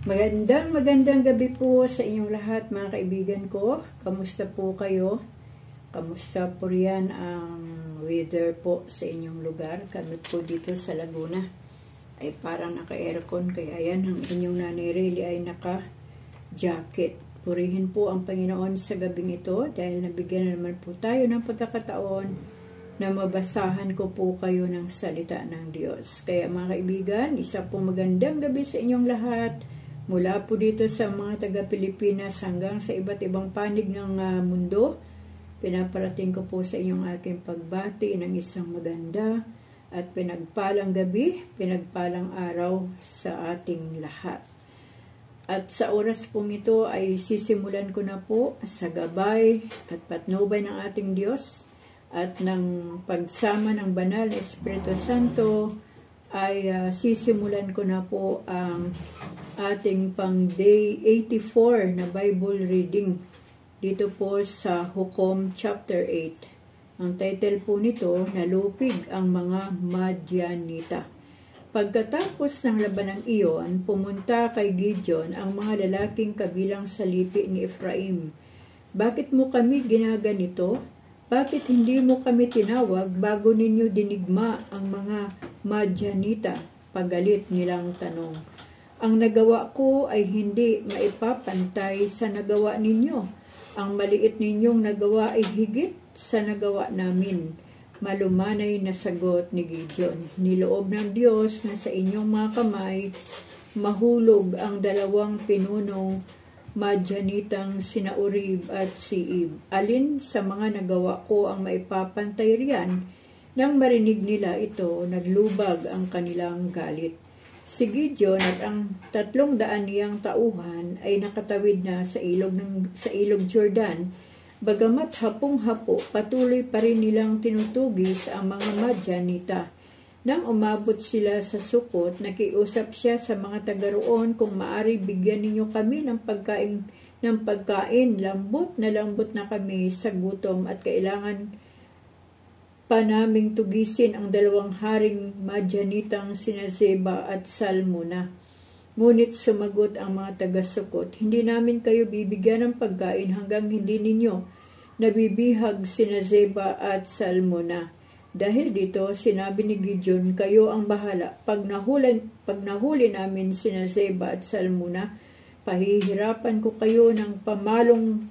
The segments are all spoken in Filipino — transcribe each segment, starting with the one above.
Magandang gabi po sa inyong lahat mga kaibigan ko. Kamusta po kayo? Kamusta po riyan ang weather po sa inyong lugar? Kami po dito sa Laguna ay parang naka-aircon, kaya ayan, ang inyong nanay Rayleigh ay naka-jacket. Purihin po ang Panginoon sa gabing ito dahil nabigyan na naman po tayo ng pagkakataon na mabasahan ko po kayo ng salita ng Diyos. Kaya mga kaibigan, isa po magandang gabi sa inyong lahat. Mula po dito sa mga taga-Pilipinas hanggang sa iba't ibang panig ng mundo, pinaparating ko po sa inyong aking pagbati ng isang maganda at pinagpalang gabi, pinagpalang araw sa ating lahat. At sa oras pong ito ay sisimulan ko na po sa gabay at patnubay ng ating Diyos at ng pagsama ng banal na Espiritu Santo ay sisimulan ko na po ang ating pang day 84 na Bible reading dito po sa Hukom chapter 8. Ang title po nito, Nalupig ang mga Madyanita. Pagkatapos ng labanang iyon, pumunta kay Gideon ang mga lalaking kabilang sa lipi ni Ephraim. Bakit mo kami ginaganito? Bakit hindi mo kami tinawag bago ninyo dinigma ang mga Madyanita? Pagalit nilang tanong. Ang nagawa ko ay hindi maipapantay sa nagawa ninyo. Ang maliit ninyong nagawa ay higit sa nagawa namin. Malumanay na sagot ni Gideon. Niloob ng Diyos na sa inyong mga kamay, mahulog ang dalawang pinunong Madyanitang sina Orib at Siib. Alin sa mga nagawa ko ang maipapantay riyan? Nang marinig nila ito, naglubag ang kanilang galit. Si Gideon at ang 300 niyang tauhan ay nakatawid na sa ilog Jordan. Bagamat hapong-hapo, patuloy pa rin nilang tinutugis ang mga Madyanita. Nang umabot sila sa Sukot, nakiusap siya sa mga taga roon kung maari bigyan ninyo kami ng pagkain. Lambot na kami sa gutom at kailangan pa naming tugisin ang dalawang haring Madyanitang sina Zeba at Salmuna. Ngunit sumagot ang mga taga-Sukot, hindi namin kayo bibigyan ng pagkain hanggang hindi ninyo nabibihag sina Zeba at Salmuna. Dahil dito, sinabi ni Gideon, kayo ang bahala. Pag nahuli namin sina Zeba at Salmuna, pahihirapan ko kayo ng pamalong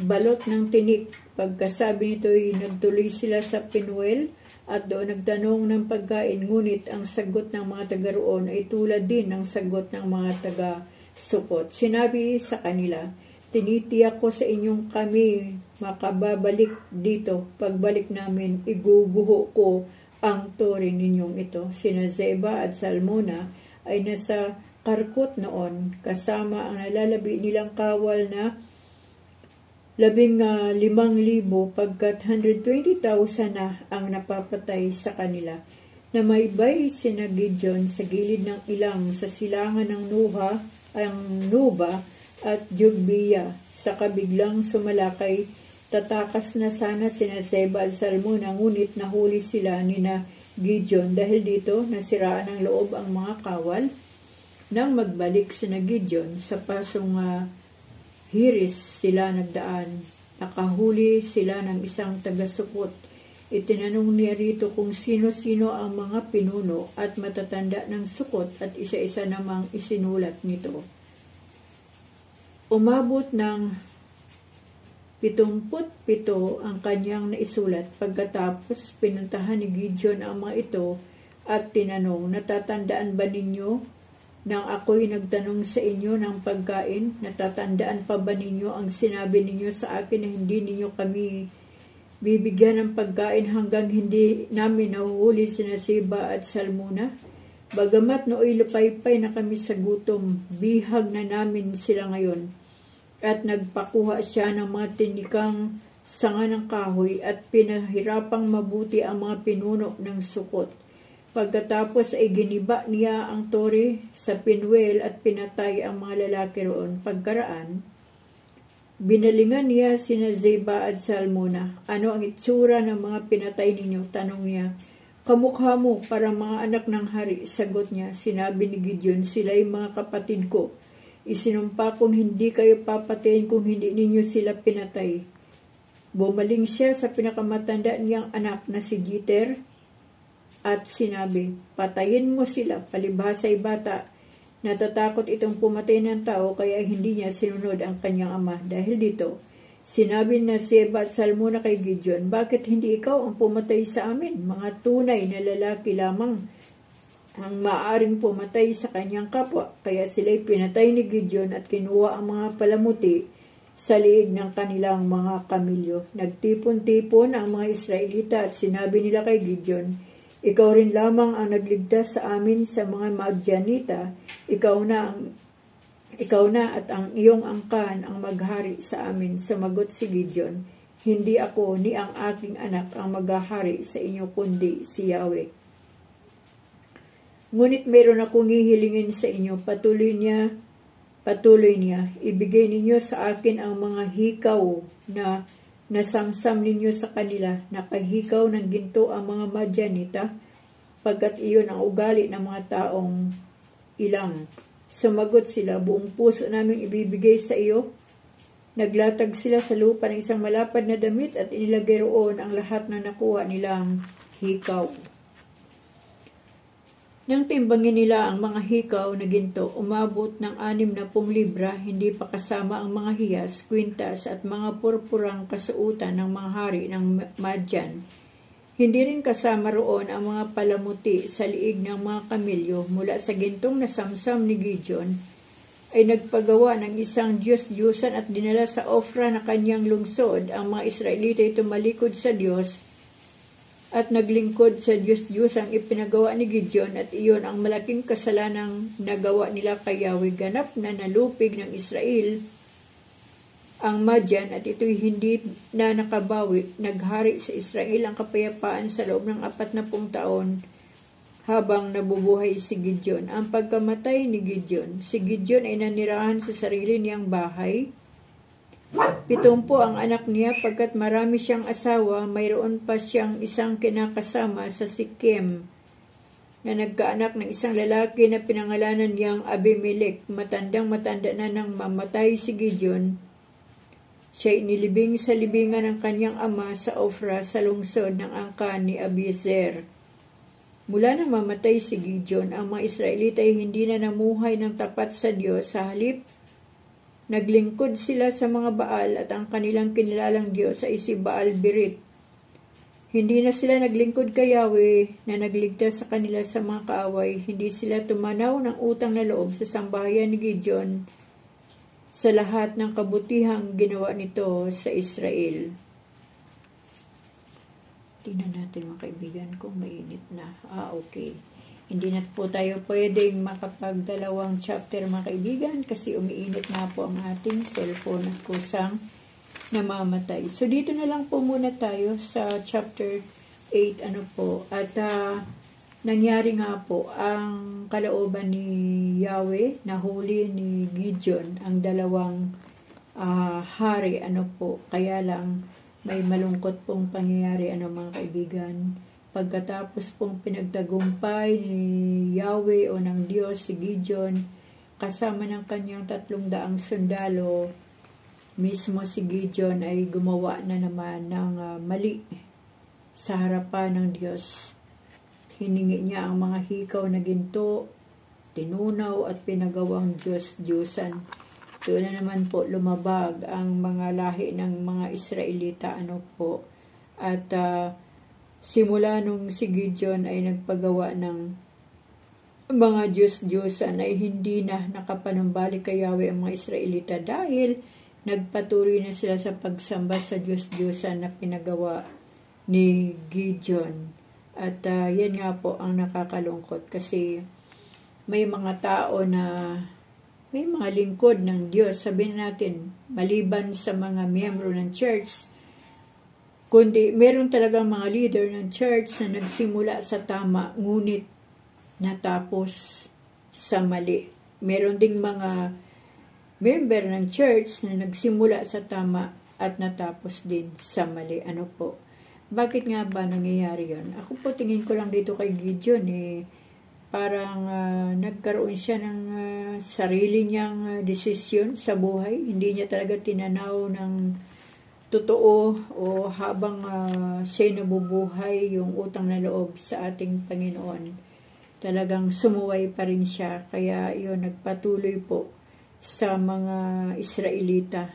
balot ng tinik. Pagkasabi nito ay nagtuloy sila sa Penuel at doon nagtanong ng pagkain, ngunit ang sagot ng mga taga roon ay tulad din ng sagot ng mga taga Sukot. Sinabi sa kanila, tinitiyak ko sa inyong kami makababalik dito. Pagbalik namin, iguguho ko ang tore ninyong ito. Sina Zeba at Salmuna ay nasa Karkot noon, kasama ang nalalabi nilang kawal na 15,000 pagkat 120,000 na ang napapatay sa kanila. Namaybay sina Gideon sa gilid ng ilang sa silangan ng Nuba at Jogbiya. Sa kabiglang sumalakay, tatakas na sana sina Zeba at Salmuna, ngunit nahuli sila ni na Gideon. Dahil dito, nasiraan ng loob ang mga kawal. Nang magbalik sina Gideon sa pasong Hiris sila nagdaan. Nakahuli sila ng isang taga-Sukot. Itinanong niya rito kung sino-sino ang mga pinuno at matatanda ng Sukot at isa-isa namang isinulat nito. Umabot ng 77 ang kanyang naisulat. Pagkatapos pinuntahan ni Gideon ang mga ito at tinanong, natatandaan ba ninyo nang ako'y nagtanong sa inyo ng pagkain? Natatandaan pa ba ninyo ang sinabi ninyo sa akin na hindi ninyo kami bibigyan ng pagkain hanggang hindi namin nahuhuli sina Zeba at Salmuna? Bagamat nooy lupaypay na kami sa gutom, bihag na namin sila ngayon. At nagpakuha siya ng mga tinikang sanga ng kahoy at pinahirapang mabuti ang mga pinuno ng Sukot. Pagkatapos ay giniba niya ang tore sa Penuel at pinatay ang mga lalaki roon. Pagkaraan, binalingan niya sina Zeba at Salmuna. Ano ang itsura ng mga pinatay ninyo? Tanong niya. Kamukha mo, parang mga anak ng hari. Sagot niya. Sinabi ni Gideon, sila'y mga kapatid ko. Isinumpa kong hindi kayo papatayin kung hindi ninyo sila pinatay. Bumaling siya sa pinakamatanda niyang anak na si Jeter at sinabi, patayin mo sila, palibhasa'y bata. Natatakot itong pumatay ng tao kaya hindi niya sinunod ang kanyang ama. Dahil dito, sinabi na Seba at Salmona kay Gideon, bakit hindi ikaw ang pumatay sa amin? Mga tunay na lalaki lamang ang maaring pumatay sa kanyang kapwa. Kaya sila'y pinatay ni Gideon at kinuha ang mga palamuti sa liig ng kanilang mga kamilyo. Nagtipon-tipon ang mga Israelita at sinabi nila kay Gideon, ikaw rin lamang ang nagligtas sa amin sa mga Madianita. Ikaw na at ang iyong angkan ang maghari sa amin. Sumagot si Gideon, hindi ako ni ang aking anak ang maghahari sa inyo kundi si Yahweh. Ngunit meron akong hihilingin sa inyo, patuloy niya, ibigay ninyo sa akin ang mga hikaw na nasamsam ninyo sa kanila, nakahikaw ng ginto ang mga Madianita, pagkat iyon ang ugali ng mga taong ilang. Sumagot sila, buong puso namin ibibigay sa iyo. Naglatag sila sa lupa ng isang malapad na damit at inilagay roon ang lahat na nakuha nilang hikaw. Nang timbangin nila ang mga hikaw na ginto, umabot ng 60 libra, hindi pa kasama ang mga hiyas, kwintas at mga purpurang kasuutan ng mga hari ng Madian. Hindi rin kasama roon ang mga palamuti sa liig ng mga kamilyo. Mula sa gintong nasamsam ni Gideon, ay nagpagawa ng isang Diyos-Diyosan at dinala sa Ofra na kanyang lungsod. Ang mga Israelita ay tumalikod sa Diyos at naglingkod sa Diyos ang ipinagawa ni Gideon at iyon ang malaking kasalanang nagawa nila kay Yahweh. Ganap na nalupig ng Israel ang Madian at ito'y hindi na nakabawi. Naghari sa Israel ang kapayapaan sa loob ng 40 taon habang nabubuhay si Gideon. Ang pagkamatay ni Gideon, si Gideon ay nanirahan sa sarili niyang bahay. 70 ang anak niya, pagkat marami siyang asawa, mayroon pa siyang isang kinakasama sa Sikem na nagkaanak ng isang lalaki na pinangalanan niyang Abimelech. Matandang-matanda na nang mamatay si Gideon. Siya inilibing sa libingan ng kanyang ama sa Ofra sa lungsod ng angkan ni Abiezer. Mula nang mamatay si Gideon, ang mga Israelita ay hindi na namuhay ng tapat sa Diyos. Sa halip, naglingkod sila sa mga Baal at ang kanilang kinilalang Diyos ay si Baal Berit. Hindi na sila naglingkod kay Yahweh na nagligtas sa kanila sa mga kaaway. Hindi sila tumanaw ng utang na loob sa sambahayan ni Gideon sa lahat ng kabutihang ginawa nito sa Israel. Tingnan natin mga kaibigan kung mainit na. Okay. Hindi na po tayo pwedeng makapagdalawang chapter mga kaibigan kasi umiinit na po ang ating cellphone at kusang namamatay. So dito na lang po muna tayo sa chapter 8 at nangyari nga po ang kalooban ni Yahweh, nahuli ni Gideon ang dalawang hari kaya lang may malungkot pong pangyayari mga kaibigan. Pagkatapos pong pinagtagumpay ni Yahweh o ng Diyos si Gideon, kasama ng kanyang 300 sundalo, mismo si Gideon ay gumawa na naman ng mali sa harapan ng Diyos. Hiningi niya ang mga hikaw na ginto, tinunaw at pinagawang Diyos-Diyosan. Doon na naman po lumabag ang mga lahi ng mga Israelita at simula nung si Gideon ay nagpagawa ng mga Diyos-Diyosan ay hindi na nakapanumbalik kay Yahweh ang mga Israelita dahil nagpatuloy na sila sa pagsamba sa Diyos-Diyosan na pinagawa ni Gideon. At yan nga po ang nakakalungkot kasi may mga tao na may mga lingkod ng Diyos, sabihin natin, maliban sa mga miyembro ng church, kundi meron talagang mga leader ng church na nagsimula sa tama, ngunit natapos sa mali. Meron ding mga member ng church na nagsimula sa tama at natapos din sa mali. Bakit nga ba nangyayari yun? Ako po tingin ko lang dito kay Gideon parang nagkaroon siya ng sarili niyang desisyon sa buhay. Hindi niya talaga tinanaw ng totoo o habang siya nabubuhay yung utang na loob sa ating Panginoon. Talagang sumuway pa rin siya. Kaya yun, nagpatuloy po sa mga Israelita.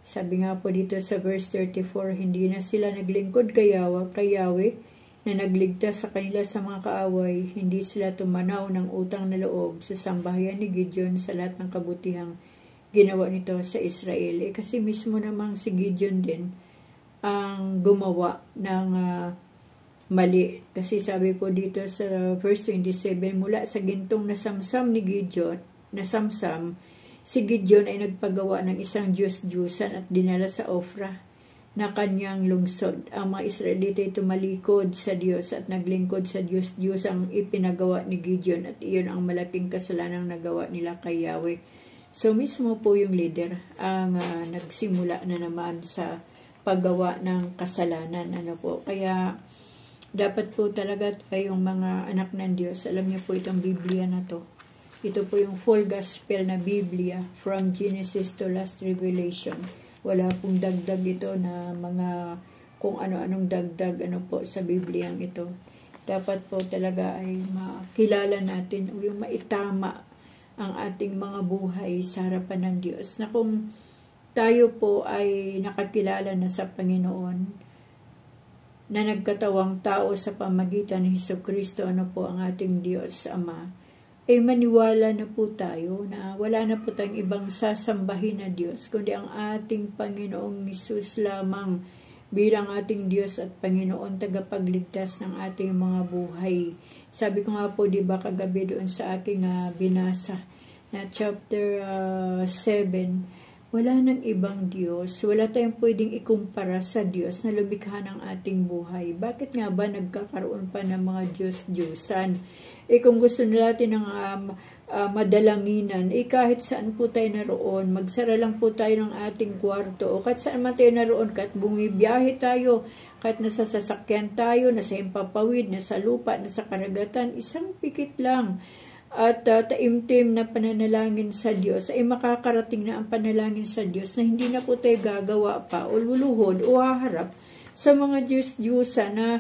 Sabi nga po dito sa verse 34, hindi na sila naglingkod kay Yahweh na nagligtas sa kanila sa mga kaaway. Hindi sila tumanaw ng utang na loob sa sambahayan ni Gideon sa lahat ng kabutihang ginawa nito sa Israel. Kasi mismo namang si Gideon din ang gumawa ng mali. Kasi sabi po dito sa verse 27, mula sa gintong nasamsam ni Gideon, si Gideon ay nagpagawa ng isang Diyos-Diyusan at dinala sa Ofra na kanyang lungsod. Ang mga Israelita ay tumalikod sa Diyos at naglingkod sa Diyos ang ipinagawa ni Gideon at iyon ang malaking kasalanang nagawa nila kay Yahweh. So mismo po yung leader ang nagsimula na naman sa paggawa ng kasalanan. Kaya dapat po talaga tayong mga anak ng Diyos. Alam niyo po itong Biblia na to. Ito po yung full gospel na Biblia from Genesis to last Revelation. Wala pong dagdag ito na mga kung ano-anong dagdag po sa Bibliang ito. Dapat po talaga ay makilala natin o yung maitama ang ating mga buhay sa harapan ng Diyos. Na kung tayo po ay nakakilala na sa Panginoon, na nagkatawang tao sa pamagitan ni Hesukristo, ang ating Diyos Ama, ay maniwala na po tayo na wala na po tayong ibang sasambahin na Diyos, kundi ang ating Panginoong Hesus lamang bilang ating Diyos at Panginoon, tagapagligtas ng ating mga buhay. Sabi ko nga po, diba, kagabi doon sa aking binasa na chapter 7, wala nang ibang Diyos, wala tayong pwedeng ikumpara sa Diyos na lumikha ng ating buhay. Bakit nga ba nagkakaroon pa ng mga Diyos-Diyusan? Kung gusto natin ng madalanginan, kahit saan po tayo naroon, magsara lang po tayo ng ating kwarto, o kahit saan man tayo naroon, kahit bumibiyahe tayo, kahit nasa sasakyan tayo, nasa himpapawid, nasa lupa, nasa karagatan, isang pikit lang at taimtim na pananalangin sa Diyos, ay makakarating na ang panalangin sa Diyos na hindi na po tayo gagawa pa o luluhod o haharap sa mga Diyos-Diyusan na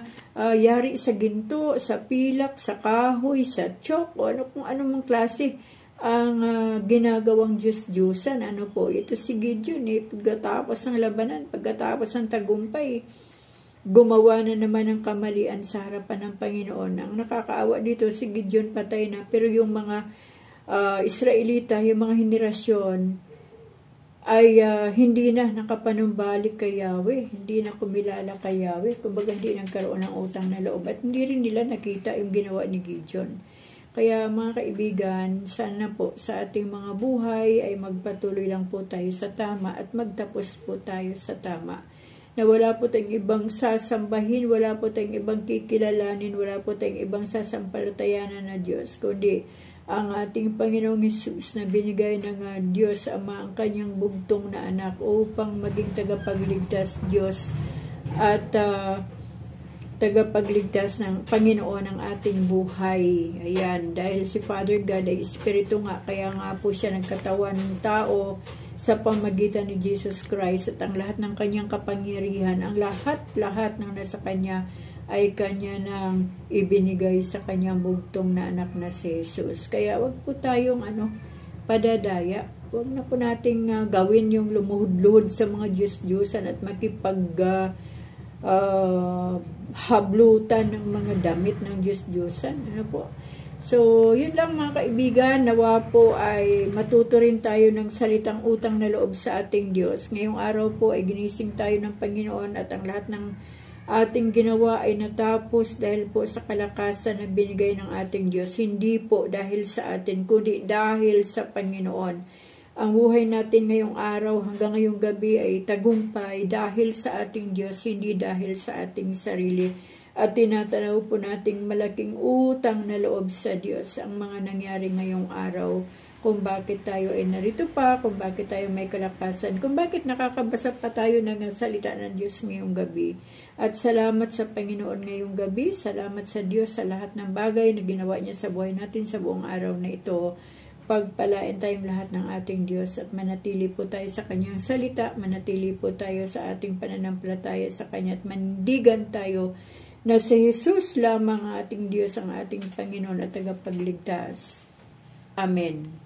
yari sa ginto, sa pilak, sa kahoy, sa tiyok, o kung anong klase ang ginagawang Diyos-Diyusan. Ito si Gideon, pagkatapos ng labanan, pagkatapos ng tagumpay, gumawa na naman ng kamalian sa harapan ng Panginoon. Ang nakakaawa dito, si Gideon patay na, pero yung mga Israelita, yung mga henerasyon, ay hindi na nakapanumbalik kay Yahweh, hindi na kumilala kay Yahweh, kumbaga hindi nagkaroon ng utang na loob, at hindi rin nila nakita yung ginawa ni Gideon. Kaya mga kaibigan, sana po sa ating mga buhay ay magpatuloy lang po tayo sa tama at magtapos po tayo sa tama. Na wala po tayong ibang sasambahin, wala po tayong ibang kikilalanin, wala po tayong ibang sasampalatayanan na Diyos, kundi ang ating Panginoong Hesus na binigay ng Diyos Ama ang kanyang bugtong na anak upang maging tagapagligtas Diyos at tagapagligtas ng Panginoon ng ating buhay. Ayan, dahil si Father God ay Espiritu nga, kaya nga po siya nagkatawan ng tao sa pamagitan ni Jesus Christ, at ang lahat ng kanyang kapangyarihan, ang lahat ng nasa kanya ay kanya nang ibinigay sa kanyang bugtong na anak na si Jesus. Kaya wag po tayong padadaya. Wag na po nating gawin yung lumuhod-luhod sa mga Diyos-Diyusan at hablutan ng mga damit ng Diyos-Diyusan. So, yun lang mga kaibigan. Nawa po ay matuto rin tayo ng salitang utang na loob sa ating Diyos. Ngayong araw po ay ginising tayo ng Panginoon at ang lahat ng ating ginawa ay natapos dahil po sa kalakasan na binigay ng ating Diyos. Hindi po dahil sa atin, kundi dahil sa Panginoon. Ang buhay natin ngayong araw hanggang ngayong gabi ay tagumpay dahil sa ating Diyos, hindi dahil sa ating sarili. At tinatanaw po nating malaking utang na loob sa Diyos ang mga nangyari ngayong araw. kung bakit tayo ay narito pa, kung bakit tayo may kalakasan, kung bakit nakakabasa pa tayo ng salita ng Diyos ngayong gabi. At salamat sa Panginoon ngayong gabi, salamat sa Diyos sa lahat ng bagay na ginawa niya sa buhay natin sa buong araw na ito. Pagpalain tayong lahat ng ating Diyos at manatili po tayo sa Kanyang salita, manatili po tayo sa ating pananampalataya sa Kanya at mandigan tayo na si Jesus lamang ang ating Diyos, ang ating Panginoon at tagapagligtas. Amen.